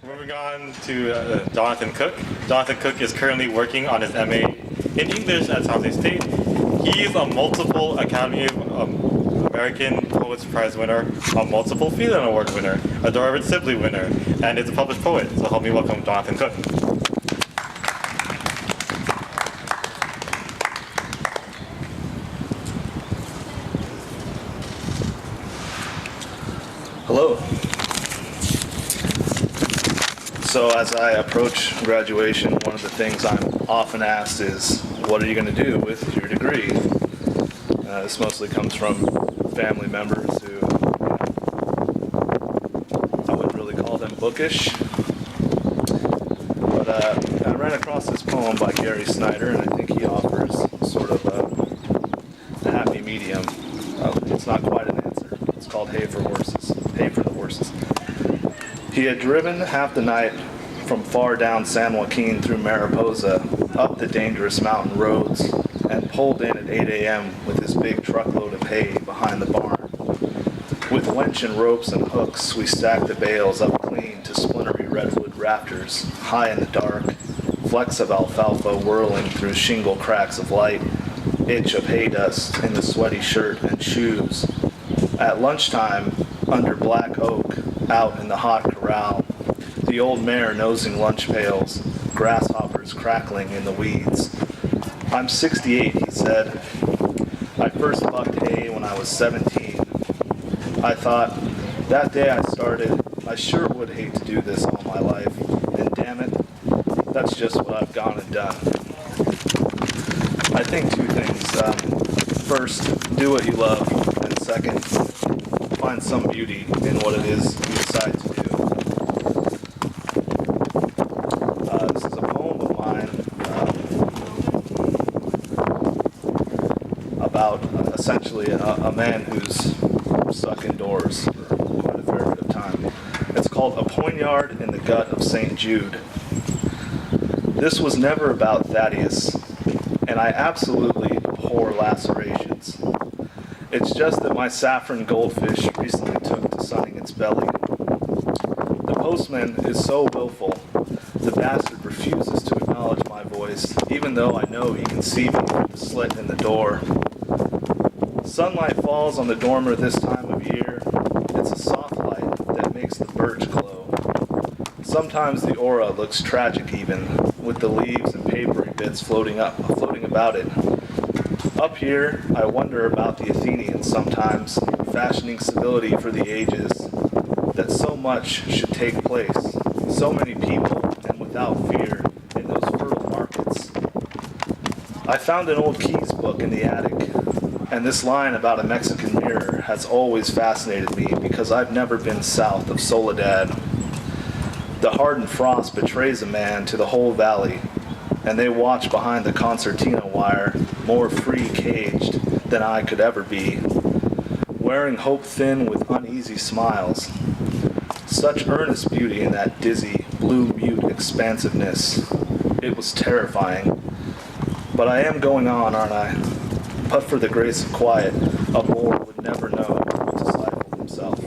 Moving on to Jonathan Cook. Jonathan Cook is currently working on his MA in English at San Jose State. He's a multiple Academy of American Poets Prize winner, a multiple Phelan Award winner, a Dorrit Sibley winner, and is a published poet. So help me welcome Jonathan Cook. Hello. So as I approach graduation, one of the things I'm often asked is, what are you going to do with your degree? This mostly comes from family members who, I wouldn't really call them bookish. But I ran across this poem by Gary Snyder, and I think he offers sort of a happy medium. It's not quite an answer. It's called Hay for Horses. Hay for the Horses. He had driven half the night from far down San Joaquin through Mariposa, up the dangerous mountain roads, and pulled in at 8 a.m. with his big truckload of hay behind the barn. With winch and ropes and hooks, we stacked the bales up clean to splintery redwood rafters, high in the dark, flecks of alfalfa whirling through shingle cracks of light, itch of hay dust in the sweaty shirt and shoes. At lunchtime, under black oak, out in the hot corral, the old mare nosing lunch pails, grasshoppers crackling in the weeds. I'm 68, he said. I first bucked hay when I was 17. I thought, that day I started, I sure would hate to do this all my life. And damn it, that's just what I've gone and done. I think two things. First, do what you love. And second, find some beauty in what it is you decide to do. This is a poem of mine about essentially a man who's stuck indoors for quite a fair bit of time. It's called A Poniard in the Gut of St. Jude. This was never about Thaddeus, and I absolutely abhor lacerations. It's just that my saffron goldfish recently took to sunning its belly. The postman is so willful, the bastard refuses to acknowledge my voice, even though I know he can see me through the slit in the door. Sunlight falls on the dormer this time of year. It's a soft light that makes the birch glow. Sometimes the aura looks tragic even, with the leaves and papery bits floating about it. Up here, I wonder about the Athenians sometimes, fashioning civility for the ages, that so much should take place, so many people, and without fear, in those fertile markets. I found an old Keys book in the attic, and this line about a Mexican mirror has always fascinated me because I've never been south of Soledad. The hardened frost betrays a man to the whole valley, and they watch behind the concertina wire, more free caged than I could ever be, wearing hope thin with uneasy smiles. Such earnest beauty in that dizzy, blue mute expansiveness. It was terrifying. But I am going on, aren't I? But for the grace of quiet, a boar would never know to stifle himself.